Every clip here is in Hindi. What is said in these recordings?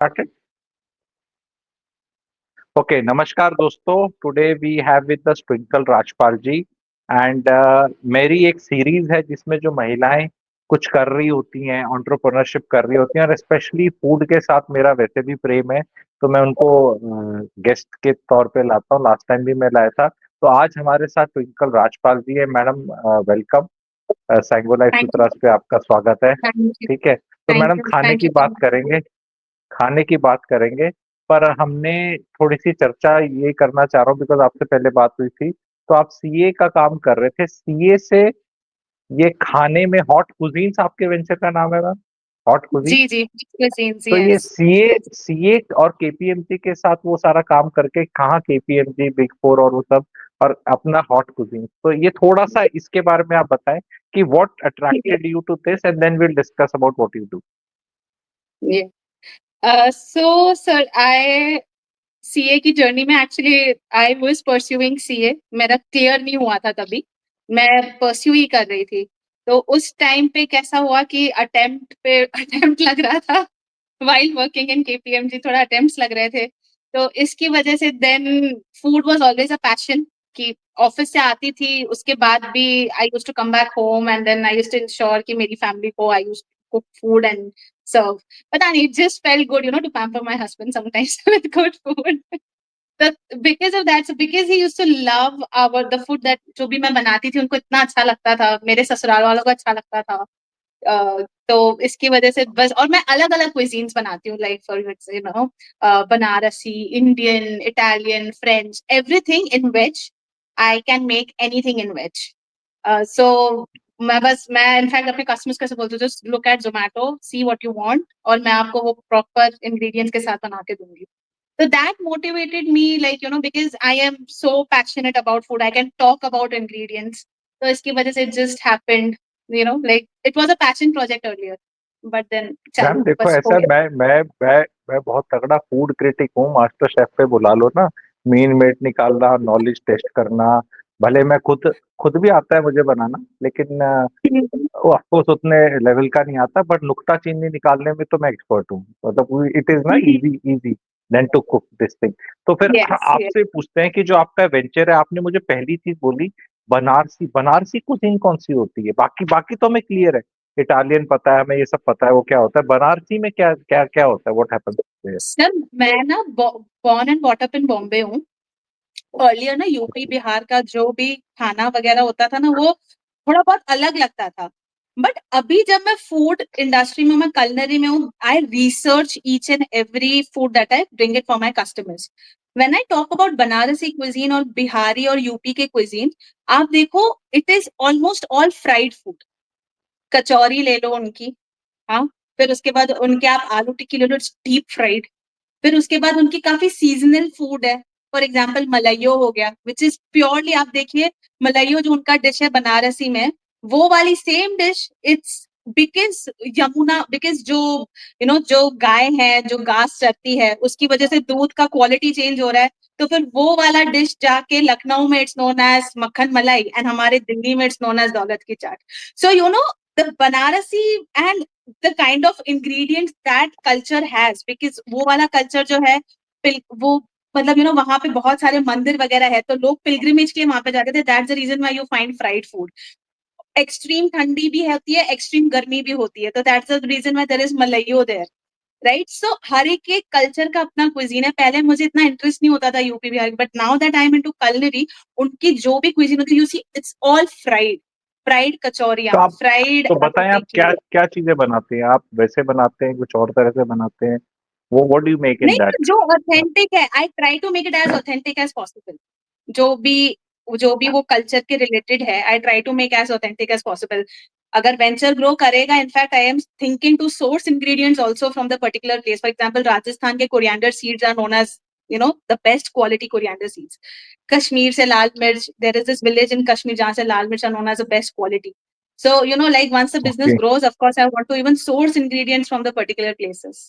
Started? Okay, नमस्कार दोस्तों। Today we have with us Twinkle Rajpal ji and मेरी एक सीरीज है जिसमें जो महिलाएं कुछ कर रही होती हैं, एंटरप्रेन्योरशिप कर रही होती हैं, और स्पेशली फूड के साथ मेरा वैसे भी प्रेम है, तो मैं उनको गेस्ट के तौर पे लाता हूँ। लास्ट टाइम भी मैं लाया था, तो आज हमारे साथ ट्विंकल राजपाल जी है। Madam welcome. सैंगो लाइफ थैंक सुतरास यू, पे आपका स्वागत है। थैंक यू, ठीक है, तो thank madam you, thank you so much. खाने की बात करेंगे, पर हमने थोड़ी सी चर्चा ये करना चाह रहा हूँ बिकॉज आपसे पहले बात हुई थी, तो आप सीए का काम कर रहे थे। सीए से ये खाने में हॉट कुजीन्स आपके वेंचर का नाम है मैम? Hot cuisine. जी, जी, cuisines, तो ये yes. सीए सीए और केपीएमजी के साथ वो सारा काम करके कहाँ केपीएमजी बिग फोर और वो सब, और अपना हॉट कुजीन, तो ये थोड़ा सा इसके बारे में आप बताएं कि what attracted you to this and then will discuss about what you do. Yeah. So, sir, I CA की जर्नी में actually I was pursuing CA, मेरा क्लियर नहीं हुआ था तभी, मैं परस्यू ही कर रही थी। तो उस टाइम पे कैसा हुआ कि अटेम्प्ट पे अटेम्प्ट लग रहा था व्हाइल वर्किंग इन केपीएमजी, थोड़ा अटेम्प्ट्स लग रहे थे। तो इसकी वजह से then food was always a passion कि ऑफिस से आती थी, उसके बाद भी I used to come back home and then I used to ensure कि मेरी फैमिली को I used to cook food and serve. पता नहीं, it just felt good, to pamper my husband sometimes with good food. That because of that, so because he used to love the food that जो भी मैं बनाती थी उनको इतना अच्छा लगता था, मेरे ससुराल वालों को अच्छा लगता था। तो इसकी वजह से बस, और मैं अलग अलग क्विजीन्स बनाती हूँ, like for Banarasi, Indian, Italian, French, everything in veg. I can make anything in veg. So मैं इनफैक्ट अपने कस्टमर्स कैसे बोलती हूँ, just look at Zomato, see what you want, और मैं आपको वो प्रॉपर इंग्रेडिएंट्स के साथ बना के दूंगी। So that motivated me, like, because I am so passionate about food, I can talk about ingredients. So iski wajah se it just happened, like it was a passion project earlier, but then ma'am chalo, देखो, bas ऐसा ho है, gaya. मैं बहुत तगड़ा फूड क्रिटिक हूँ। मास्टर शेफ पे बुला लो ना, मीन मेट निकालना, नॉलेज टेस्ट करना। भले मैं खुद भी आता है मुझे बनाना, लेकिन ऑफकोर्स उतने लेवल का नहीं आता, बट नुक्ता चीनी निकालने में तो मैं एक्सपर्ट हूँ। मतलब इट इज ना easy easy then to cook this thing. तो फिर Yes, yes. आपसे पूछते हैं कि जो आपका वेंचर है, आपने मुझे पहली चीज बोली बनारसी। बनारसी कुजीन कौन सी होती है? बाकी बाकी तो हमें क्लियर है, इटालियन पता है हमें, ये सब पता है वो क्या होता है। बनारसी में क्या क्या क्या होता है? What happens there? सर, मैं ना born and brought up in Bombay हूँ। अर्लियर ना यूपी बिहार का जो भी खाना वगैरह होता था ना, वो थोड़ा बहुत अलग लगता था। बट अभी जब मैं फूड इंडस्ट्री में, मैं कलनरी में हूँ, I research each and every food that I bring it for my customers. When I talk about Banarasi cuisine और बिहारी और यूपी के क्विजीन, आप देखो, it is almost all fried food. Kachori ले लो उनकी, हाँ, फिर उसके बाद उनके आप आलू टिक्की ले लो, डीप फ्राइड। फिर उसके बाद उनकी काफी सीजनल फूड है। फॉर एग्जाम्पल मलइयो हो गया, विच इज प्योरली, आप देखिए, मलइयो जो उनका डिश है बनारसी में, वो वाली same dish, it's because Yamuna, because जो जो गाय है, जो घास चरती है, उसकी वजह से दूध का क्वालिटी चेंज हो रहा है। तो फिर वो वाला डिश जाके लखनऊ में इट्स नोन एज मक्खन मलाई, एंड हमारे दिल्ली में इट्स नोन एज दौलत की chaat. So the Banarasi and the kind of ingredients that culture has, because वो वाला culture जो है, वो मतलब वहां पे बहुत सारे मंदिर वगैरह है, तो लोग पिलग्रिमेज के लिए वहां पे जाते थे। That's the reason why you find fried food. Extreme ठंडी भी होती है, एक्सट्रीम गर्मी भी होती है, तो that's the reason why there is malaiyo there, right? So हर एक एक कल्चर का अपना क्विजीन है। पहले मुझे इतना इंटरेस्ट नहीं होता था UP Bihar, but now that I am into culinary, उनकी जो भी क्विजीन होती है, you see it's all fried. Fried तो कचौरियां, आप फ्राइड तो आलू बताएं, आप टिक्की। क्या क्या चीजें बनाते हैं? आप वैसे बनाते हैं, कुछ और तरह से बनाते हैं? वो what do you make in नहीं, दैट? जो ऑथेंटिक है, I try to make it as authentic as possible. जो भी जो भी वो कल्चर के रिलेटेड है, I try to make as authentic as possible. अगर वेंचर ग्रो करेगा, in fact I am thinking to source ingredients also from the particular place. For example, Rajasthan के coriander seeds are known as the best quality coriander seeds. Kashmir से लाल मिर्च, there is this village in Kashmir जहां से लाल मिर्च are known as the best quality. So, like once the business okay, grows, of course, I want to even source ingredients from the particular places.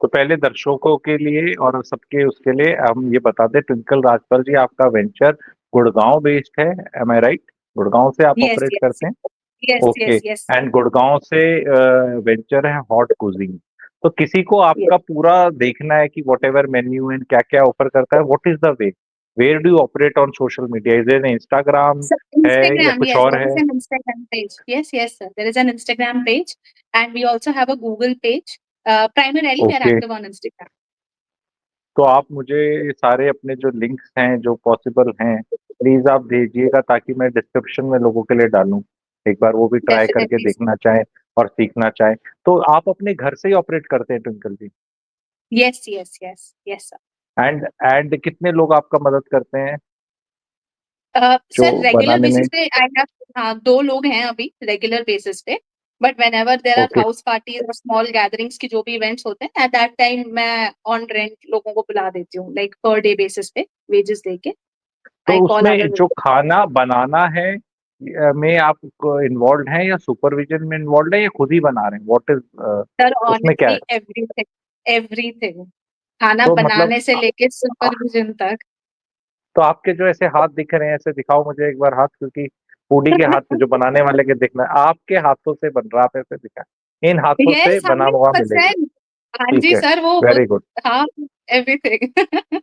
तो पहले दर्शकों के लिए और सबके उसके लिए हम ये बता दें, ट्विंकल राजपाल जी, आपका वेंचर गुड़गांव बेस्ड है, एम आई राइट? गुड़गांव से आप Yes, ऑपरेट yes. करते हैं? Yes, okay. yes, yes. And Gurgaon से वेंचर है हॉट कुजीन। तो किसी को Yes. आपका पूरा देखना है कि व्हाटएवर मेन्यू एंड क्या-क्या ऑफर करता है, what is the way? Where do you operate on social media? Is it Instagram So है या Instagram, कुछ yes, और there is है? an Instagram page. Yes, yes, sir. There is an Instagram page, and we also have a Google page. Primarily, we are okay, active on Instagram. तो आप मुझे सारे अपने जो लिंक्स हैं, जो पॉसिबल हैं, प्लीज़ आप भेजिएगा ताकि मैं डिस्क्रिप्शन में लोगों के लिए डालूँ। एक बार वो भी ट्राई करके Definitely, sir. देखना चाहें और सीखना चाहें। तो आप अपने घर से ही ऑपरेट करते हैं Twinkle ji? Yes, yes, yes, yes, sir. And कितने लोग आपका मदद करते हैं जो सर रेगुलर बनाने में? बेसिस पे आई हैव, हाँ 2 लोग हैं अभी रेगुलर बेसिस पे, but whenever there are okay, house parties और स्मॉल गैदरिंग्स की जो भी इवेंट्स होते हैं, एट दैट टाइम मैं ऑन रेंट लोगों को बुला देती हूँ, लाइक पर डे बेसिस पे वेजेस देके तो आई कॉल उसमें अदर। जो खाना बनाना है में आप इन्वॉल्व हैं या सुपरविजन में इन्वॉल्व हैं या खुद ही बना रहे हैं? व्हाट इज़ सर उसमें क्या है? ऑनेस्टली एवरीथिंग, एवरीथिंग, खाना तो मतलब बनाने से लेके सुपरविजन तक। तो आपके जो ऐसे हाथ दिख रहे हैं, ऐसे दिखाओ मुझे एक बार हाथ, क्योंकि फूडी के हाथ से जो बनाने वाले के दिखना है, आपके हाथों से बन रहा, आप ऐसे दिखाएं, इन हाथों से यस बना हुआ मिलेगा। 100%। हाँ ठीक जी है, सर, वो वेरी गुड। हाँ everything.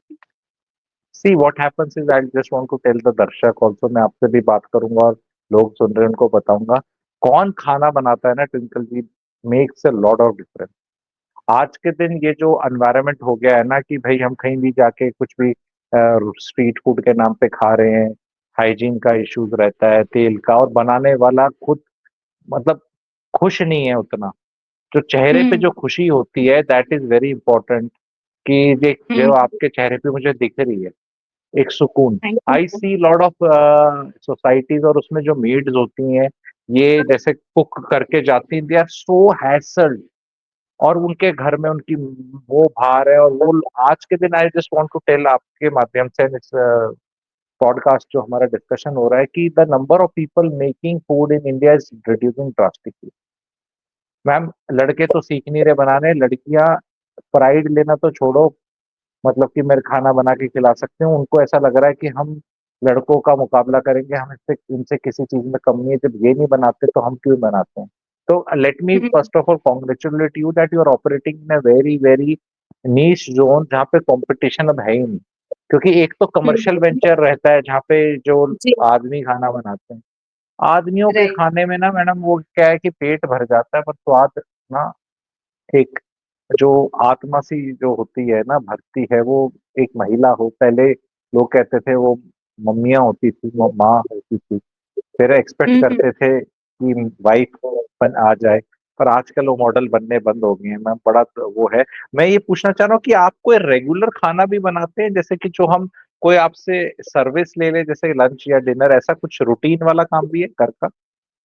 See what happens is, I just want to tell the दर्शक ऑल्सो, मैं आपसे भी बात करूंगा और लोग सुन रहे हैं उनको बताऊंगा, कौन खाना बनाता है ना Twinkle ji, makes a lot of difference. आज के दिन ये जो एनवायरनमेंट हो गया है ना कि भाई हम कहीं भी जाके कुछ भी स्ट्रीट फूड के नाम पे खा रहे हैं, हाइजीन का इश्यूज रहता है, तेल का, और बनाने वाला खुद मतलब खुश नहीं है उतना। जो चेहरे पे जो हम्म खुशी होती है दैट इज वेरी इंपॉर्टेंट, कि जो हम्म। आपके चेहरे पे मुझे दिख रही है एक सुकून। Thank I you. See lot of societies, और उसमें जो मेड्स होती हैं ये जैसे कुक करके जाती हैं, दे आर सो हैसल्ड, और उनके घर में उनकी वो भार है, और वो आज के दिन I just want to tell आपके माध्यम से इस पॉडकास्ट जो हमारा डिस्कशन हो रहा है कि the number of people making food in India is reducing drastically. Ma'am, लड़के तो सीख नहीं रहे बनाने, लड़कियां प्राइड लेना तो छोड़ो, मतलब कि मेरे खाना बना के खिला सकते हो, उनको ऐसा लग रहा है कि हम लड़कों का मुकाबला करेंगे, हम इससे इनसे किसी चीज में कम नहीं है, जब ये नहीं बनाते तो हम क्यों बनाते हैं? तो let me hmm first of all congratulate you that you are operating in a very very niche zone, जहाँ पे कंपटीशन अब है ही नहीं। क्योंकि एक तो कमर्शियल हम्म। वेंचर रहता है जहाँ पे जो जी। आदमी खाना बनाते हैं, आदमियों के राइट। खाने में ना मैडम वो क्या है कि पेट भर जाता है पर स्वाद ना, एक जो आत्मा सी जो होती है ना भरती है, वो एक महिला हो, पहले लोग कहते थे वो मम्मियाँ होती थी, वो माँ होती थी, फिर एक्सपेक्ट हम्म। करते थे कि वाइफ बन आ जाए, पर आजकल वो मॉडल बनने बंद हो गए हैं मैम, बड़ा तो वो है। मैं ये पूछना चाह रहा हूँ कि आप कोई रेगुलर खाना भी बनाते हैं, जैसे कि जो हम कोई आपसे सर्विस ले ले, जैसे लंच या डिनर, ऐसा कुछ रूटीन वाला काम भी है घर का?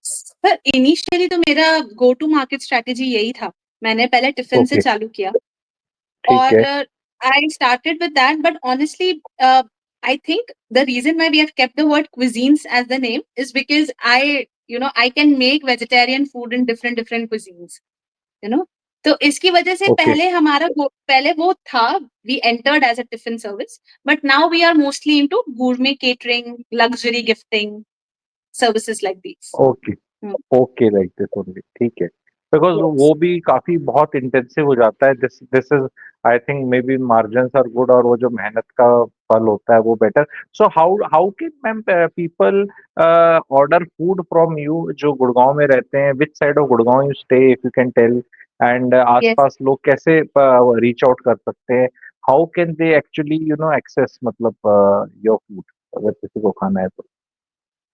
सर इनिशियली तो मेरा गो टू मार्केट स्ट्रेटेजी यही था, मैंने पहले टिफिन से ओके, चालू किया, ठीक और है। I started with that, but honestly I think the reason why we have kept the word cuisines as the name is because I can make vegetarian food in different cuisines, you know. तो इसकी वजह से ओके, पहले वो था, we entered as a tiffin service, but now we are mostly into gourmet catering, luxury gifting, services like these. Okay, Hmm. Okay, like this only, ठीक है। Because Yes. वो भी काफी बहुत इंटेंसिव हो जाता है, this this is, I think maybe margins are good, और वो जो मेहनत का फल होता है वो better. So how how can ma'am people order food from you जो गुड़गांव में रहते हैं, which side of Gurgaon you stay, if you can tell, and Yes. आसपास लोग कैसे रीच आउट कर सकते हैं? How can they actually access, मतलब योर फूड, अगर किसी को खाना है तो?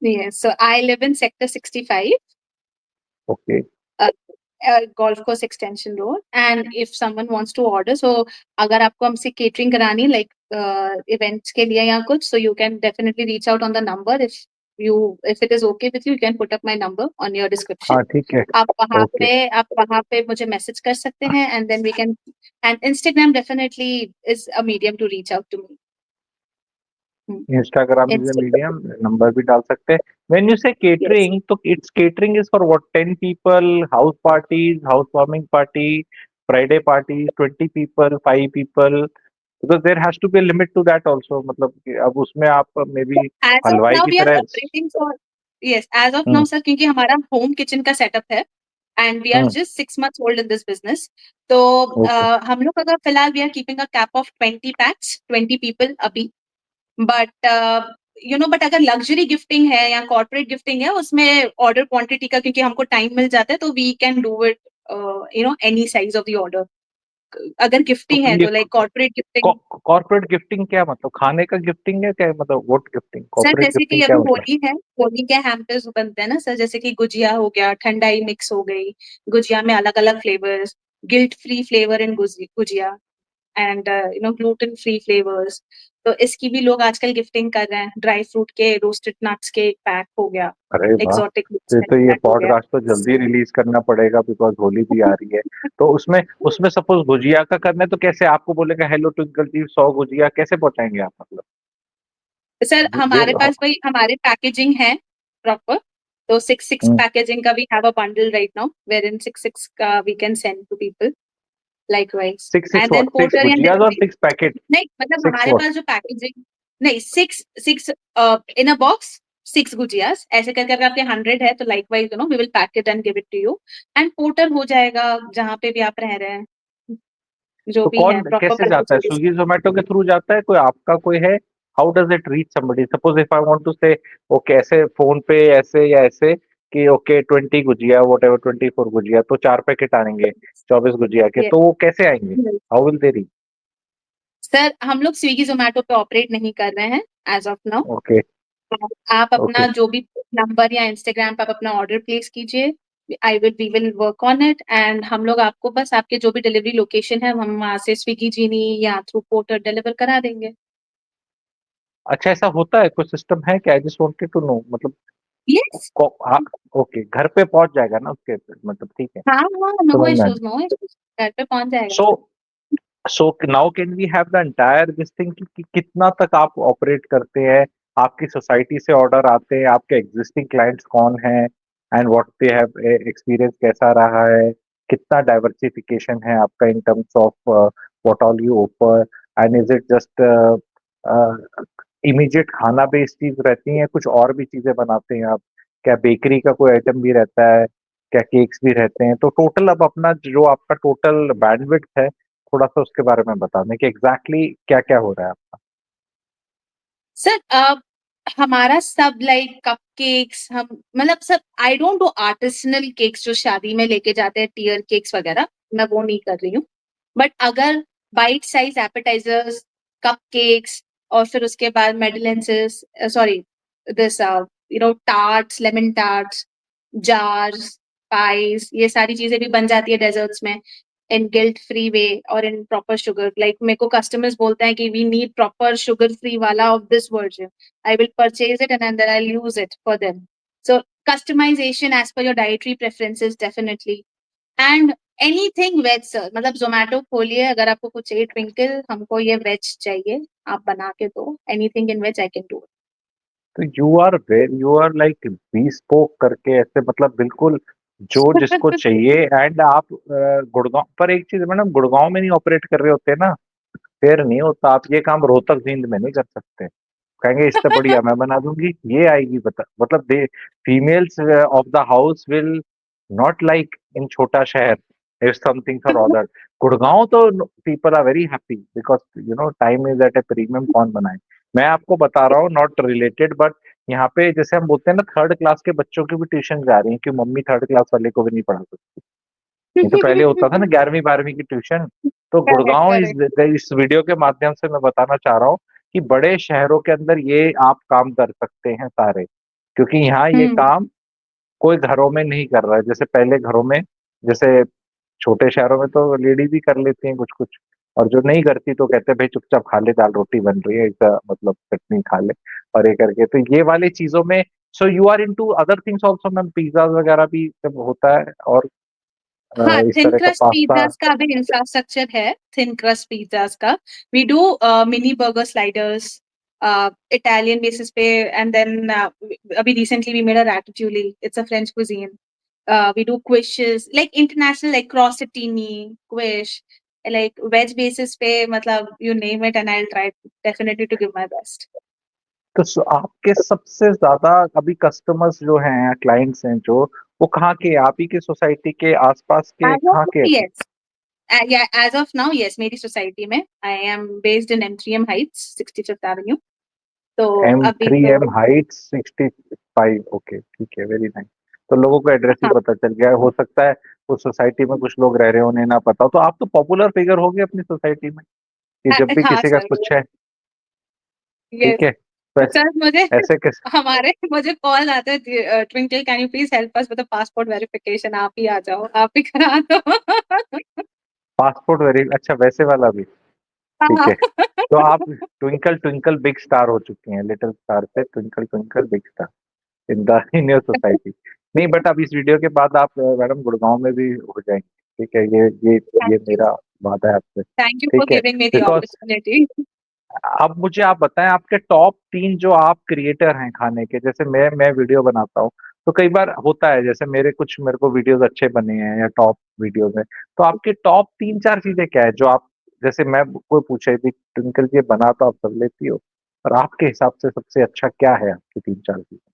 Yes. So I live in Sector 65, okay, uh, Golf Course Extension Road. And if someone wants to order, so अगर आपको हमसे catering करानी like events के लिए या कुछ, so you can definitely reach out on the number. If it is okay with you, you can put up my number on your description. हाँ ठीक है, ओके। आप वहाँ पे मुझे मैसेज कर सकते हैं, and then we can, and Instagram definitely is a medium to reach out to me. Instagram is a Instagram. Medium, number भी डाल सकते हैं। When you say Yes. Catering, तो it's catering is for what, 10 people, house parties, house warming party, Friday party, 20 people, 5 people, because there has to be a limit to that also, मतलब कि अब उसमें आप मे बी As of हलवाई now, की we are तरह। operating for, yes, as of now, hmm, sir, क्योंकि हमारा होम किचन का सेटअप है, and we are hmm, just 6 months old in this business. तो ओके। हम लोग अगर फिलहाल we are keeping a cap of 20 packs, 20 people अभी, बट बट अगर लग्जरी गिफ्टिंग है या कॉर्पोरेट गिफ्टिंग है उसमें ऑर्डर क्वांटिटी का क्योंकि हमको टाइम मिल जाता है तो we can do it any size of the order. अगर तो गिफ्टिंग है ये तो like corporate gifting. Corporate gifting क्या मतलब, खाने का गिफ्टिंग है क्या, मतलब व्हाट गिफ्टिंग, सर कॉर्पोरेट जैसे कि गिफ्टिंग अभी क्या मतलब? होली है, होली के हैम्पर्स बनते हैं ना सर, जैसे कि गुजिया हो गया, ठंडाई मिक्स हो गई, गुजिया में अलग अलग flavours, guilt free flavour in gujiya, and gluten free flavours. तो इसकी भी लोग आजकल गिफ्टिंग कर रहे हैं, ड्राई फ्रूट के रोस्टेड नट्स के एक पैक हो गया, अरे वाह, एक्सोटिक तो ये पैक हो गया। पॉडकास्ट तो जल्दी रिलीज करना पड़ेगा बिकॉज होली भी आ रही है। तो उसमें उसमें सपोज गुजिया का करना है तो कैसे आपको बोलेगा हेलो ट्विंकल जी 100 गुजिया कैसे पहुंचाएंगे आप, मतलब? सर दे, हमारे पास भाई हमारे पैकेजिंग है प्रॉपर, तो 6 6 हम्म, पैकेजिंग का we have a bundle right now where in 6 6 का we can send to people likewise. Six six and then what, six पोर्टर या गुजियाज और डिलीवरी, 6 पैकेट? नहीं मतलब सिक्स हमारे वॉट? पास जो पैकेजिंग, नहीं 6 6 इन अ बॉक्स, 6 गुजियास ऐसे करके अगर आपके 100 है तो likewise we will pack it and give it to you, and Porter हो जाएगा जहाँ पे भी आप रह रहे हैं, जो तो भी कौन है प्रॉपर कैसे बल्क जाता है, सर्विस। स्विगी जोमेटो के थ्रू जाता है, कोई आपका कोई है? How does it reach somebody, suppose if I want to say okay ऐसे फोन पे ऐसे या ऐसे कि ओके 20 गुजिया वट एवर 24 गुजिया तो 4 पैकेट आएंगे 24 गुजिया के, तो वो कैसे आएंगे? How will they reach? Sir हम लोग स्विगी जोमेटो पे ऑपरेट नहीं कर रहे हैं एज ऑफ नाउ। ओके। आप ओके। अपना जो भी नंबर या इंस्टाग्राम पे आप अपना ऑर्डर प्लेस कीजिए, I will we will work on it, and हम लोग आपको बस आपके जो भी डिलीवरी लोकेशन है हम वहां से स्विगी जीनी या थ्रू पोर्टर डिलीवर करा देंगे। अच्छा ऐसा होता है, कोई सिस्टम है क्या? I just wanted to know, मतलब यस। हाँ, ओके घर पे पहुंच जाएगा ना उसके, मतलब ठीक है, हाँ हाँ, नो समझ में इश्यूज आया। नो इश्यूज, घर पे पहुंच जाएगा। So so now can we have the entire this thing कि कितना तक आप ऑपरेट करते हैं, आपकी सोसाइटी से ऑर्डर आते हैं, आपके एग्जिस्टिंग क्लाइंट्स कौन हैं, and what they have experience कैसा रहा है, कितना डाइवर्सिफिकेशन है आपका in terms of what all you offer, and is it just immediate खाना बेस्ड चीज रहती है, कुछ और भी चीजें बनाते हैं आप? क्या बेकरी का कोई आइटम भी रहता है? क्या केक्स भी रहते हैं? तो टोटल अब अपना जो आपका टोटल बैंडविड्थ है थोड़ा सा उसके बारे में बता दें कि एग्जैक्टली क्या क्या हो रहा है आपका। सर हमारा सब लाइक कप केक्स, हम मतलब सब, I don't do artisanal cakes जो शादी में लेके जाते हैं टीयर केक्स वगैरह, मैं वो नहीं कर रही हूँ। बट अगर bite size appetisers, cupcakes, और फिर उसके बाद madeleines, sorry this tarts, lemon tarts, jars, pies, ये सारी चीजें भी बन जाती है डेजर्ट्स में इन गिल्ट फ्री वे और इन प्रॉपर शुगर। लाइक मेरे को कस्टमर्स बोलते हैं कि we need proper sugar free वाला of this version, I will purchase it and then I use it for them. So customisation as per your dietary preferences definitely, and anything veg sir, मतलब जोमेटो खोलिए अगर आपको कुछ चाहिए ट्विंकल हमको ये वेज चाहिए, आप बना के दो, anything in veg I can do तो you are like bespoke करके ऐसे, मतलब बिल्कुल जो जिसको इट। चाहिए। एंड आप गुड़गांव पर, एक चीज मैडम, गुड़गांव में नहीं ऑपरेट कर रहे होते ना, फिर नहीं होता। आप ये काम रोहतक जींद में नहीं कर सकते, कहेंगे इससे बढ़िया मैं बना दूंगी, ये आएगी बता, मतलब they females of the house will not like in छोटा शहर if something for other. Gurgaon तो people are very happy because time is at a premium, कौन बनाए। मैं आपको बता रहा हूँ नॉट रिलेटेड, बट यहाँ पे जैसे हम बोलते हैं ना, 3rd क्लास के बच्चों की भी ट्यूशन जा रही है कि मम्मी 3rd क्लास वाले को भी नहीं पढ़ा सकती। नहीं तो पहले होता था ना 11वीं 12वीं की ट्यूशन। तो करेक्ट गुड़गांव करेक्ट। इस वीडियो के माध्यम से मैं बताना चाह रहा हूँ कि बड़े शहरों के अंदर ये आप काम कर सकते हैं सारे, क्योंकि यहाँ ये हम्म काम कोई घरों में नहीं कर रहा है जैसे पहले घरों में। जैसे छोटे शहरों में तो लेडीज ही कर लेती हैं कुछ कुछ, और जो नहीं करती तो कहते हैं भाई चुपचाप खा ले, दाल रोटी बन रही है, इसका मतलब चटनी खा ले, और ये करके। तो ये वाली चीजों में so you are into other things also ma'am, pizza वगैरह भी सब होता है, और हाँ, इस थिन तरह का क्रस्ट पास्ता। पिज्जाज का भी इंफ्रास्ट्रक्चर है, थिन क्रस्ट पिज्जाज का। We do mini burger sliders Italian basis पे, एंड देन अभी recently we made a ratatouille, it's a French cuisine. We do quiches like international, like crostini quiche, like veg basis पे, मतलब you name it and I'll try definitely to give my best. तो आपके सबसे ज्यादा अभी कस्टमर्स जो हैं, क्लाइंट्स हैं जो, वो कहाँ के हैं? आप ही के सोसाइटी के आसपास के, As of कहाँ के now, हैं? yes. Yeah, as of now, yes, मेरी सोसाइटी में I am based in M3M Heights, 65th Avenue. तो अभी तो M3M हाइट्स 65, ओके ठीक है, वेरी नाइस। तो लोगों को एड्रेस ही हाँ, पता चल गया है। हो सकता है उस सोसाइटी में कुछ लोग रह रहे हो, उन्हें ना पता हो। तो आप तो पॉपुलर फिगर हो गए अपनी सोसाइटी में, कि जब भी हाँ किसी का सर, कुछ है, ठीक यस है, तो ऐसे सर। मुझे ऐसे कैसे? मुझे कॉल आता है, twinkle can you please help us with passport verification, आप ही आ जाओ, आप ही करा दो। पासपोर्ट वेरी अच्छा, वैसे वाला भी, ठीक हाँ। है। तो आप ट्विंकल ट्विंकल बिग स्टार हो चुकी हैं, लिटिल स्टार से twinkle twinkle big star in your society. नहीं, बट अब इस वीडियो के बाद आप मैडम गुड़गांव में भी हो जाएंगे, ठीक है, ये थैंक यू, मेरा वादा है आपसे, थैंक यू फॉर ठीक है। Giving me the because opportunity. अब मुझे आप बताएं, आपके टॉप 3 जो आप क्रिएटर हैं खाने के, जैसे मैं वीडियो बनाता हूँ, तो कई बार होता है, जैसे मेरे को वीडियोस अच्छे बने हैं या टॉप वीडियोस हैं, तो आपके टॉप 3-4 चीजें क्या है जो आप, जैसे मैं कोई पूछे भी ट्विंकल ये बना तो आप सब लेती हो, और आपके हिसाब से सबसे अच्छा क्या है आपकी 3-4 चीजें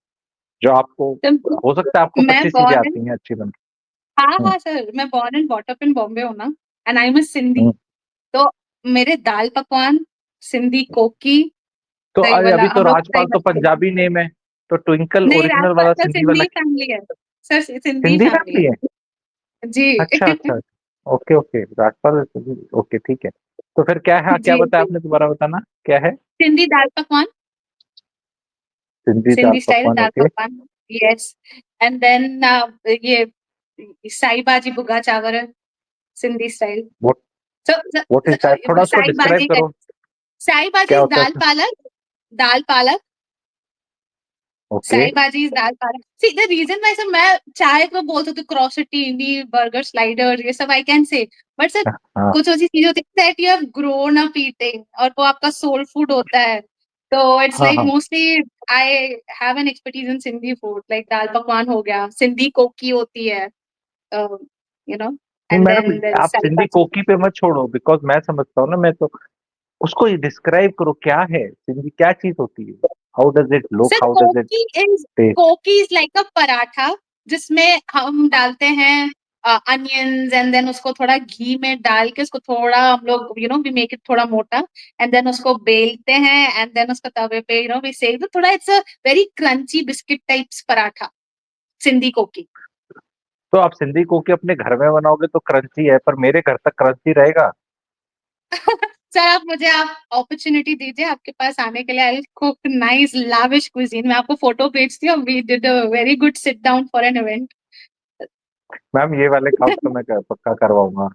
जो आपको, हो सकता है आपको मैं 25 चीजें बॉर्न आती हैं अच्छी बन। हाँ हम्म, हाँ सर, मैं born and bought up in Bombay हूँ ना, and I am a Sindhi. Hmm. तो मेरे दाल पकवान, सिंधी कोकी, तो दही अरे वल्ला, अभी तो हम लोग दही राजपाल तो वल्ला खाते हैं। पंजाबी नेम है, तो ट्विंकल नहीं, ओरिजिनल राजपाल वाला सर सिंधी वाला सिंधी फैमिली है sir, Sindhi Sindhi family family है है? जी। अच्छा अच्छा, ओके ओके, राजपाल, ओके ठीक है। तो फिर क्या है, क्या जी बताया जी, आपने, दोबारा बताना क्या है? सिंधी दाल पकवान, सिंधी दाल सिंधी स्टाइल पकवान, दाल ओके। पकवान, यस। एंड देन ये साई भाजी भुगा चावर, Sindhi style. What So, what is that, थोड़ा उसको साई डिस्क्राइब भाजी का, करो, साई भाजी क्या इज होता है दाल उसमें? पालक, दाल पालक। ओके। साई भाजी इज दाल पालक। See the reason why sir, मैं चाहे तो बोल सकती हूँ क्रॉसिटी, इंडी, बर्गर, स्लाइडर, ये सब I can say, but sir हाँ कुछ ऐसी चीजें होती है that you have grown up eating, और वो आपका सोल फूड होता है। तो इट्स हाँ लाइक हाँ। Mostly I have an expertise in Sindhi food, like dal pakwan हो गया, सिंधी कोकी होती है, यू नो, नहीं एंड मैडम, देन आप साई सिंधी भाजी। कोकी पे मत छोड़ो, बिकॉज मैं समझता हूँ ना, मैं तो उसको डिस्क्राइब करो, क्या है सिंधी, क्या चीज होती है, how does it look, sir how does it taste? कोकी इज लाइक अ पराठा, जिसमें हम डालते हैं अनियंस, एंड देन उसको थोड़ा घी में डाल के उसको थोड़ा हम लोग वी मेक इट थोड़ा मोटा, एंड देन उसको बेलते हैं, एंड देन उसको तवे पे वी सेक दो थोड़ा, it's a very crunchy biscuit types paratha, Sindhi कोकी। तो आप सिंधी कोकी अपने घर में बनाओगे तो क्रंची है, पर मेरे घर तक क्रंची रहेगा? सर आप अपॉर्चुनिटी दीजिए आपके पास आने के लिए, I cook nice lavish cuisine, मैं आपको फोटो भेजती हूँ, we did a very good sit down for an event. Ma'am ये वाले काम तो मैं पक्का करवाऊंगा।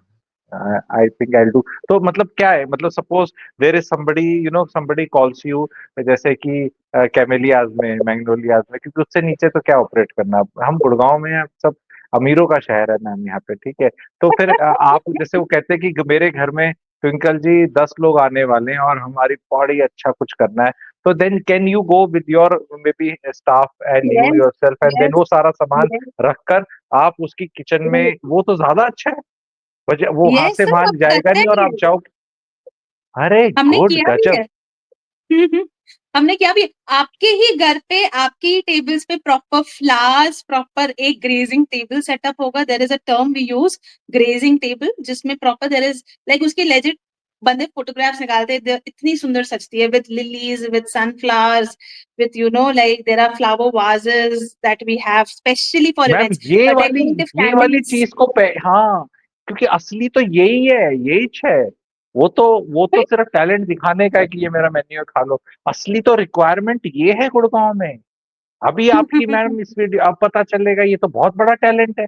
I think I do. तो मतलब क्या है, मतलब suppose there is somebody, somebody calls you, जैसे कि कैमेलियाज में, मैग्नोलियाज में, क्योंकि उससे नीचे तो क्या ऑपरेट करना। हम गुड़गांव में हैं, सब अमीरों का शहर है मैम यहाँ पे, ठीक है। तो फिर आप जैसे वो कहते हैं कि मेरे घर में ट्विंकल जी 10 लोग आने वाले हैं और हमारी बड़ी अच्छा कुछ करना है, तो then can you go with your maybe staff and you yes yourself, and then yes वो सारा सामान यस रखकर आप उसकी किचन में, वो तो ज्यादा अच्छा है। वो हाथ यस से सर, वहां हम जाएगा करते नहीं और भी आप है, जाओ। अरे हमने गुड, किया भी गजब। है। हम्म। हमने किया भी, आपके ही घर पे, आपके ही टेबल्स पे प्रॉपर फ्लावर्स, प्रॉपर एक ग्रेजिंग टेबल सेटअप होगा, there is a term we use, grazing table, जिसमें प्रॉपर देयर इज लाइक उसकी लेजिट बंदे फोटोग्राफ्स निकालते हैं, इतनी सुंदर सजती है with lilies, with sunflowers, with like there are flower vases that we have specially for ma'am events, for decorative ये वाली कैंडल्स। चीज को हाँ, क्योंकि असली तो यही है, यही है। वो तो सिर्फ टैलेंट दिखाने का है कि ये मेरा मेन्यू है, खा लो। असली तो रिक्वायरमेंट ये है गुड़गांव में। अभी आपकी मैम इस वीडियो अब पता चलेगा, ये तो बहुत बड़ा टैलेंट है।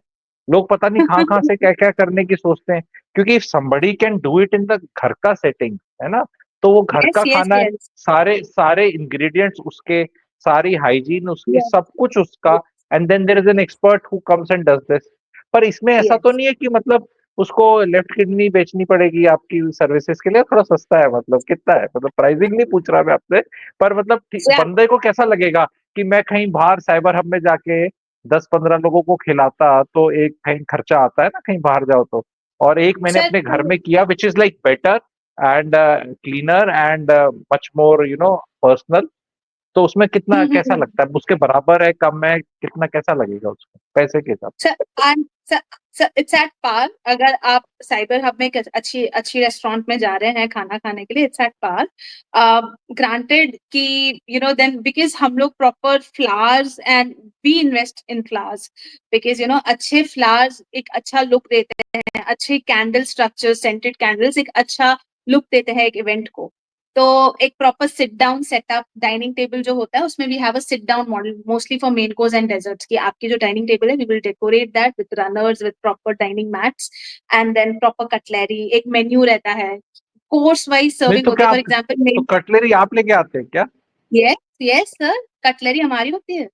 लोग पता नहीं कहाँ कहाँ से क्या क्या करने की सोचते हैं, क्योंकि if somebody can do it in the घर का सेटिंग, है ना, तो वो घर यस का यस खाना है, यस सारे सारे इंग्रेडिएंट्स उसके, सारी हाइजीन उसकी, यस सब कुछ उसका, and then there is an expert who comes and does this. पर इसमें ऐसा तो यस नहीं है कि मतलब उसको लेफ्ट किडनी बेचनी पड़ेगी आपकी सर्विसेज के लिए? थोड़ा सस्ता है, मतलब कितना है, मतलब प्राइसिंग नहीं पूछ रहा मैं आपसे, पर मतलब बंदे को कैसा लगेगा कि मैं कहीं बाहर साइबर हब में जाके 10-15 लोगों को खिलाता, तो एक कहीं खर्चा आता है ना कहीं बाहर जाओ तो, और एक मैंने सर, अपने घर में किया which is like better and cleaner and much more personal. तो उसमें कितना कैसा लगता है, उसके बराबर है, कम है, कितना कैसा लगेगा उसको पैसे के हिसाब से? It's at par. अगर आप साइबर हब में एक अच्छी अच्छी रेस्टोरेंट में जा रहे हैं खाना खाने के लिए, इट्स एट पार। ग्रांटेड कि देन बिकॉज हम लोग proper flowers and we invest in flowers, because अच्छे फ्लावर्स एक अच्छा लुक देते हैं, अच्छे कैंडल स्ट्रक्चर, सेंटेड कैंडल्स एक अच्छा लुक देते हैं एक इवेंट को। तो एक proper sit down setup dining table जो होता है उसमें we have a sit down model mostly for main course and desserts, की आपकी जो डाइनिंग टेबल है we will decorate that with runners with proper dining mats and then proper cutlery, एक मेन्यू रहता है, कोर्स वाइज नहीं सर्विंग तो होती क्या है। फॉर आप, एग्जाम्पल तो मेन, कटलरी आप लेके आते हैं क्या? यस यस सर, कटलरी हमारी होती है,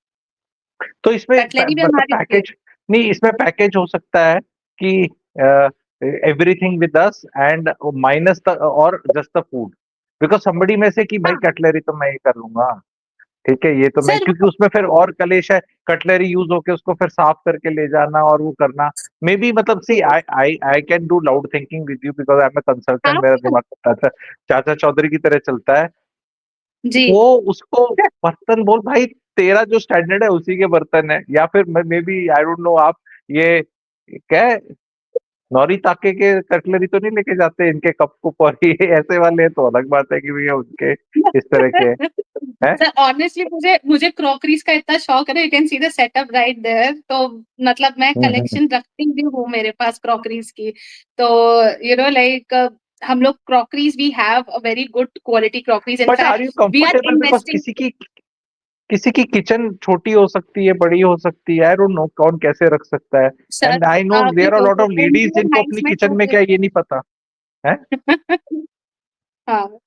तो इसमें कटलरी भी मतलब हमारी होती है। पैकेज, नहीं इसमें पैकेज हो सकता है कि everything with us and minus the और just the food, because somebody में से कि भाई हाँ कटलरी तो मैं ही कर लूंगा, ठीक है ये तो मैं, सर, क्योंकि उसमें फिर और कलेश है, कटलरी यूज होके उसको फिर साफ करके ले जाना और वो करना। मे बी मतलब see I I I can do loud thinking with you because I am a consultant, मेरा हाँ दिमाग चाचा चाचा चौधरी की तरह चलता है। जी वो उसको बर्तन बोल भाई, तेरा जो स्टैंडर्ड है उसी के बर्तन है, या फिर maybe I don't know, आप ये क्या है, नौरी ताके के कटलरी तो नहीं लेके जाते, इनके कप कुप और ये ऐसे वाले, तो अलग बात है कि भैया उनके इस तरह के हैं। सर ऑनेस्टली मुझे मुझे क्रॉकरीज का इतना शौक है ना, you can see the setup right there. तो मतलब मैं हम्म। कलेक्शन रखती भी हूँ मेरे पास क्रॉकरीज की। तो लाइक हम लोग crockeries we have a very good quality crockeries, but are in fact you we are comfortable, because investing. किसी की किचन छोटी हो सकती है, बड़ी हो सकती है, आई डोंट नो कौन कैसे रख सकता है। सर एंड आई नो अभी there are lot of ladies interior जिनको लाइन्स अपनी में किचन तो में क्या है ये नहीं पता है। हाँ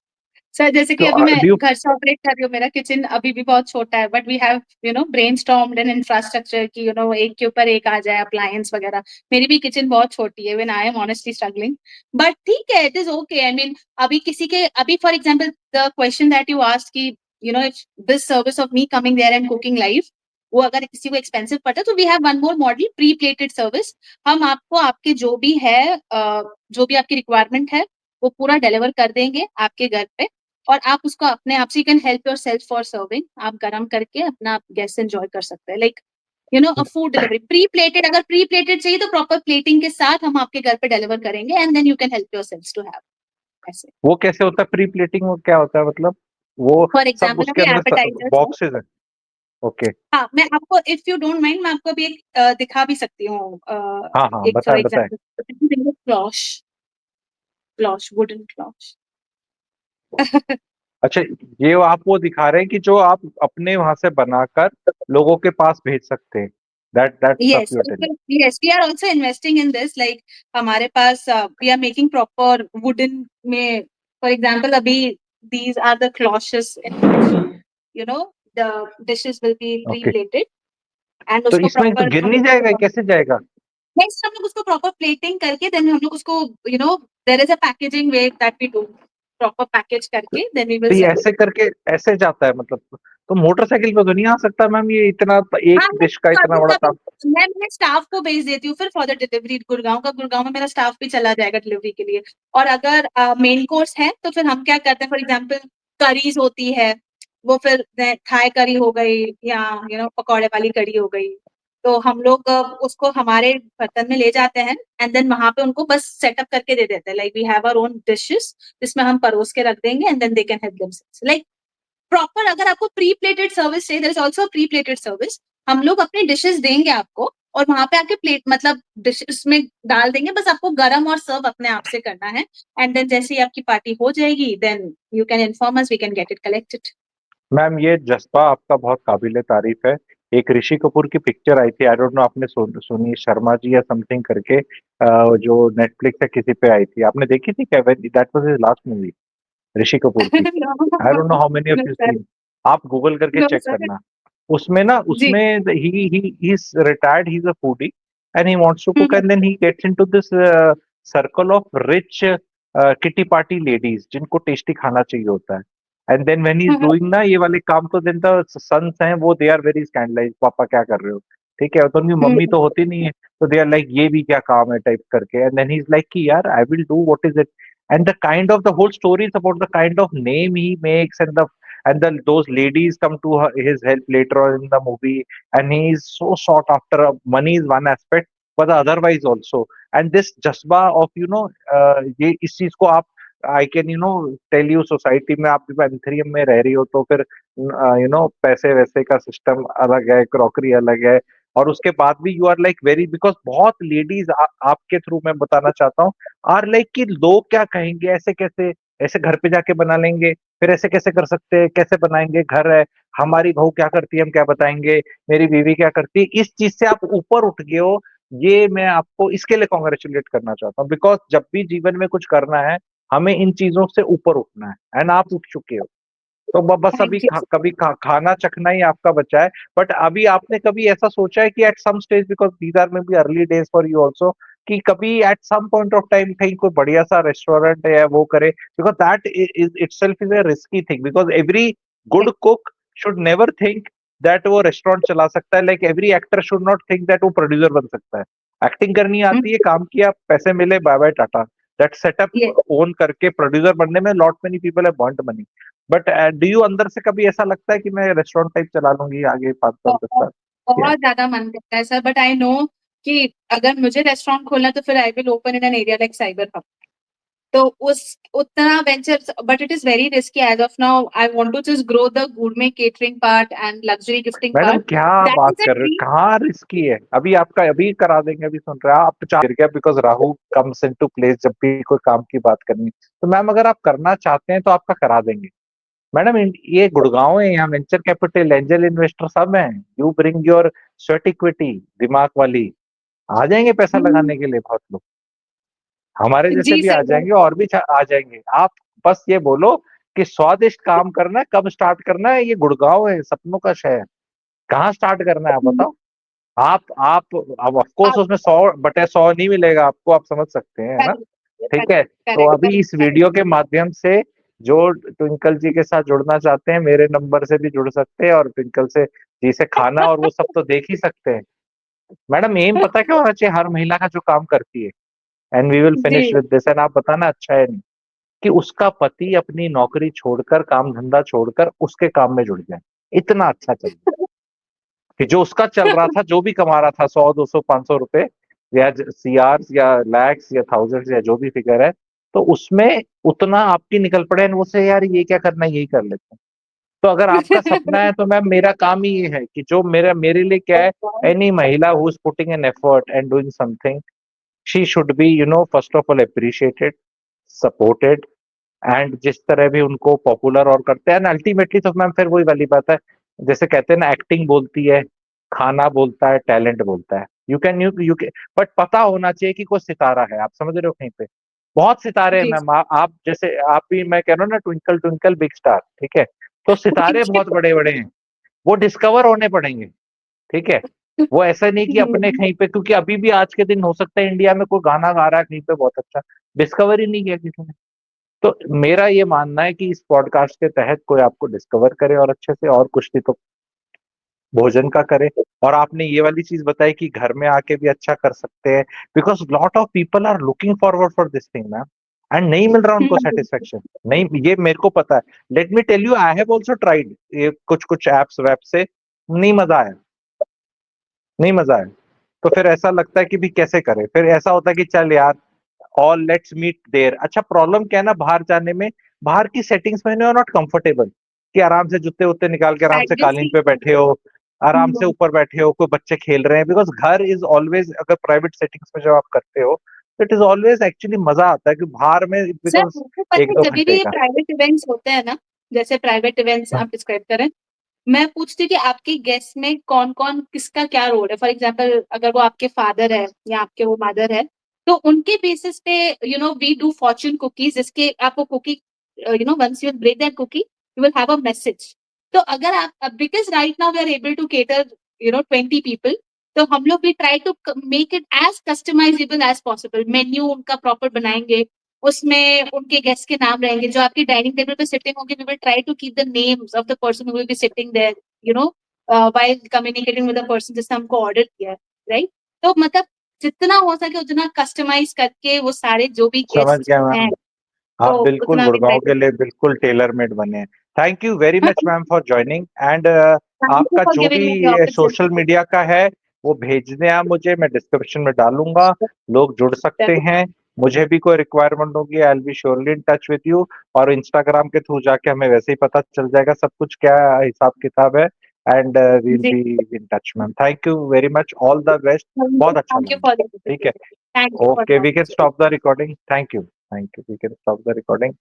सर, जैसे कि तो अभी मैं डू घर से ऑपरेट कर रही हूँ, मेरा किचन अभी भी बहुत छोटा है, but we have brainstormed an infrastructure की एक के ऊपर एक आ जाए अप्लायंस वगैरह। मेरी भी किचन बहुत छोटी है, when I am honestly struggling, but ठीक है, it is okay. I mean अभी for example the question that you asked कि if this service of me coming there and cooking live, वो अगर किसी को एक्सपेंसिव पड़ता है तो we have one more model, pre plated service. हम आपको आपके जो भी है जो भी आपकी रिक्वायरमेंट है वो पूरा डिलीवर कर देंगे आपके घर पे, और आप उसको अपने आप से can help your self for serving, आप गरम करके अपना गेस्ट एंजॉय कर सकते हैं, लाइक अ फूड डिलीवरी प्री प्लेटेड। अगर प्री प्लेटेड चाहिए तो प्रॉपर प्लेटिंग के साथ हम आपके घर पे डिलीवर करेंगे and then you can help yourself to have ऐसे। वो कैसे होता है प्री प्लेटिंग, वो क्या होता है मतलब? वो फॉर सब एग्जाम्पल उसके अभी अंदर एपेटाइजर्स है। बॉक्सेस है? ओके। हाँ, मैं आपको इफ यू डोंट माइंड मैं आपको अभी एक दिखा भी सकती हूँ, हाँ हाँ एक फॉर बताए बताए। Example cloche, cloche wooden cloche. अच्छा, ये आप वो दिखा रहे हैं कि जो आप अपने वहां से बनाकर लोगों के पास भेज सकते हैं, that stuff Yes, you are telling? yes, we are also investing in this. Like हमारे पास we are making proper wooden में, for example, अभी these are the cloches in which the dishes will be okay. pre-plated and तो उसको इसमें तो proper गिर हम नहीं लोग जाएगा, उसको कैसे जाएगा? next हम लोग उसको proper plating करके then हम लोग उसको there is a packaging way that we do, proper package करके then we तो will ये send. ऐसे करके ऐसे जाता है मतलब? तो मोटरसाइकिल पे तो नहीं आ सकता मैम, ये इतना एक हाँ, मैं डिश का इतना कभी बड़ा कभी काम? मैं मेरे स्टाफ को भेज देती हूँ फिर फॉर द डिलीवरी, गुड़गांव में मेरा स्टाफ भी चला जाएगा डिलीवरी के लिए। और अगर मेन कोर्स है तो फिर हम क्या करते हैं, फॉर एग्जांपल करीज होती है, वो फिर थाई करी हो गई या पकौड़े वाली कड़ी हो गई, तो हम लोग उसको हमारे बर्तन में ले जाते हैं एंड देन वहां पे उनको बस सेटअप करके दे देते हैं, like we have our own dishes जिसमें हम परोस के रख देंगे and then they can help themselves, like proper. अगर आपको प्री प्लेटेड सर्विस चाहिए, there is also pre plated service. हम लोग अपनी डिशेस देंगे आपको और वहां पे आके प्लेट मतलब डिशेस में डाल देंगे, बस आपको गरम और सर्व अपने आप से करना है एंड देन जैसे ही आपकी पार्टी हो जाएगी then you can inform us, we can get it collected. Ma'am ये जज्बा आपका बहुत काबिले तारीफ है। एक ऋषि कपूर की पिक्चर आई थी, आई डोंट नो आपने सुनी, शर्मा जी या समथिंग करके, जो नेटफ्लिक्स या किसी पे आई थी, आपने देखी थी क्या? That was his last movie, Rishi Kapoor की। I don't know how many of no you sir, scene, आप गूगल करके नो चेक सर। करना। उसमें ना, जी। उसमें he is retired, he is a foodie and he wants to cook, hmm, and then he gets into this circle of rich kitty party ladies जिनको टेस्टी खाना चाहिए होता है। And then when he is hmm, doing ना ये वाले काम, तो देन द सन्स हैं वो, दे आर वेरी स्कैंडलाइज, पापा क्या कर रहे हो, ठीक है, तो उनकी मम्मी हम्म, तो होती नहीं है, तो दे आर लाइक ये भी क्या काम है टाइप करके, and then he is like कि यार I will do what is it, and the kind of the whole story is about the kind of name he makes, and then those ladies come to his help later on in the movie, and he is so sought after. Money is one aspect, but otherwise also, and this जज्बा of ये इस चीज को आप, I can tell you, society में आप एंथ्रियम में रह रही हो तो फिर पैसे वैसे का सिस्टम अलग है, क्रॉकरी अलग है, और उसके बाद भी you are like very, because बहुत लेडीज आपके थ्रू मैं बताना चाहता हूँ, आर लाइक कि लोग क्या कहेंगे, ऐसे कैसे, ऐसे घर पे जाके बना लेंगे, फिर ऐसे कैसे कर सकते हैं, कैसे बनाएंगे, घर है, हमारी बहू क्या करती है हम क्या बताएंगे, मेरी बीवी क्या करती है, इस चीज से आप ऊपर उठ गए हो। ये मैं आपको इसके लिए कॉन्ग्रेचुलेट करना चाहता हूँ, बिकॉज जब भी जीवन में कुछ करना है, हमें इन चीजों से ऊपर उठना है, एंड आप उठ चुके हो। तो बस अभी थैंक यू। कभी खाना चखना ही आपका बचा है। बट अभी आपने कभी ऐसा सोचा है कि at some stage, because these are maybe early days for you also, कि कभी at some point of time कहीं कोई बढ़िया सा रेस्टोरेंट है वो करे, because that is itself is a risky thing, because every good cook should never think that वो रेस्टोरेंट चला सकता है, like every actor should not think that वो प्रोड्यूसर बन सकता है। एक्टिंग करनी आती है, काम किया, पैसे मिले, bye bye tata. That setup own करके प्रोड्यूसर बनने में lot many people have burned money. But do you अंदर से कभी ऐसा लगता है कि मैं रेस्टोरेंट टाइप चला लूंगी आगे 5 साल 10 साल? या बहुत ज्यादा मन करता है सर, बट आई नो कि अगर मुझे रेस्टोरेंट खोलना है तो फिर I will open in an area like Cyber Hub. तो उस उतना venture, but it is very risky as of now. I want to just grow the gourmet catering part and luxury gifting madam part. क्या दैट बात इज अ कर रहे हो, ड्रीम। कहाँ रिस्की है, अभी आपका अभी करा देंगे, अभी सुन रहे हैं आप, गिर गया, because Rahu comes into place जब भी कोई काम की बात करनी, तो मैम अगर आप करना चाहते हैं तो आपका करा देंगे। मैडम ये गुड़गांव है, यहाँ वेंचर कैपिटल, एंजल इन्वेस्टर सब हैं, you bring your sweat equity, दिमाग वाली, आ जाएंगे पैसा लगाने के लिए बहुत लोग, हमारे जैसे जी भी आ सर। जाएंगे, और भी आ जाएंगे। आप बस ये बोलो कि स्वादिष्ट काम करना है, कब स्टार्ट करना है, ये गुड़गांव है, सपनों का शहर, कहाँ स्टार्ट करना है आप बताओ। आप अब ऑफ कोर्स आप उसमें 100/100 नहीं मिलेगा आपको, आप समझ सकते हैं, है ना? ठीक है, तो करेक्ट अभी इस करेक्ट। वीडियो के माध्यम से जो ट्विंकल जी के साथ जुड़ना चाहते हैं, मेरे नंबर से भी जुड़ सकते हैं, और ट्विंकल से जी से खाना और वो सब तो देख ही सकते हैं। मैडम एम पता क्या होना चाहिए हर महिला का जो काम करती है, एंड वी विल जी। फिनिश विद दिस, एंड आप बताना अच्छा है नहीं, कि उसका पति अपनी नौकरी छोड़कर, काम धंधा छोड़कर उसके काम में जुड़ जाए, इतना अच्छा चल रहा है कि जो उसका चल रहा था, जो भी कमा रहा था 100 200 500 रुपए, या सीआर या लैक्स या थाउजेंड या जो भी फिगर है, तो उसमें उतना आपकी निकल पड़े, and वो से यार ये क्या करना है, यही कर लेते हैं। तो अगर आपका सपना है, तो मैम मेरा काम ही ये है कि जो मेरे लिए क्या है, एनी महिला who is putting an effort and doing something, she should be first of all appreciated, supported, and जिस तरह भी उनको पॉपुलर और करते हैं, अल्टीमेटली तो मैम फिर वही वाली बात है, जैसे कहते हैं ना, एक्टिंग बोलती है, खाना बोलता है, टैलेंट बोलता है, यू कैन बट पता होना चाहिए कि कोई सितारा है, आप समझ रहे हो, कहीं पे बहुत सितारे हैं जी। मैम, आप जैसे आप भी, मैं कह रहा हूँ ना, ट्विंकल ट्विंकल बिग स्टार, ठीक है, तो सितारे थैंक बहुत बड़े बड़े हैं, वो डिस्कवर होने पड़ेंगे, ठीक है। वो ऐसा नहीं कि अपने यू। कहीं पे, क्योंकि अभी भी आज के दिन हो सकता है इंडिया में कोई गाना गा रहा है कहीं पे बहुत अच्छा, डिस्कवर ही नहीं किया किसी ने। तो मेरा ये मानना है कि इस पॉडकास्ट के तहत कोई आपको डिस्कवर करे, और अच्छे से, और कुछ नहीं तो भोजन का करे। और आपने ये वाली चीज बताई कि घर में आके भी अच्छा कर सकते हैं, because lot of people are looking forward for this thing ma'am, and नहीं मिल रहा उनको सेटिस्फेक्शन, नहीं, ये मेरे को पता है। Let me tell you, I have also tried ये कुछ कुछ एप्स वेब से, नहीं मजा आया, नहीं मजा आया। तो फिर ऐसा लगता है कि भी कैसे करें, फिर ऐसा होता है कि चल यार, ऑल लेट्स मीट देयर। अच्छा, प्रॉब्लम क्या है ना, बाहर जाने में, बाहर की सेटिंग्स में नॉट कंफर्टेबल, कि आराम से जूते उत्ते निकाल के आराम से कालीन प्राइवेसी। पे बैठे हो, आराम से ऊपर बैठे हो, कोई बच्चे खेल रहे हैं, बिकॉज घर इज ऑलवेज, अगर प्राइवेट सेटिंग्स में जब आप करते हो, तो इट इज ऑलवेज एक्चुअली मजा आता है, कि बाहर में इट सर बिकम्स आपको पता एक है दो जब भी घंटे ये का। प्राइवेट इवेंट्स होते हैं ना, जैसे प्राइवेट इवेंट्स हाँ, आप डिस्क्राइब करें, मैं पूछती हूँ कि आपके गेस्ट में कौन कौन किसका क्या रोल है। फॉर एग्जाम्पल अगर वो आपके फादर है या आपके वो मदर है, तो उनके बेसिस पे वी डू फॉर्च्यून कुकीज, जिसके आपको cookie once you break that cookie you will have a message. तो अगर आप, because right now we are able to cater 20 people, तो हम लोग भी try to make it as customisable as possible. Menu उनका प्रॉपर बनाएंगे, उसमें उनके गेस्ट के नाम रहेंगे, जो आपकी डाइनिंग टेबल पे सिटिंग होंगे, we will try to keep the names of the person who will be sitting there, you know while communicating with the person जिसने हमको ऑर्डर किया है, राइट। तो मतलब जितना हो सके उतना कस्टमाइज करके वो सारे जो भी समझ गेस्ट गया हैं। मैम। हाँ तो बिल्कुल, उतना भी गुड़गांव के नहीं। लिए बिल्कुल टेलर मेड बने हैं। Thank you very much ma'am for joining and thank you आपका फॉर जो गिविंग मी द भी सोशल अपॉर्चुनिटी। मीडिया का है वो भेज दें आप मुझे, मैं डिस्क्रिप्शन में डालूंगा, लोग जुड़ सकते हैं। मुझे भी कोई रिक्वायरमेंट होगी I will be surely in touch with you. और इंस्टाग्राम के थ्रू जाके हमें वैसे ही पता चल जाएगा सब कुछ क्या हिसाब किताब है। एंड वील जी, be in touch ma'am. Thank you very much, all the best. बहुत अच्छा थैंक यू लगा। फॉर द ठीक है, opportunity. Thank you for okay the we can opportunity. Stop the recording. Thank you, we can stop the recording.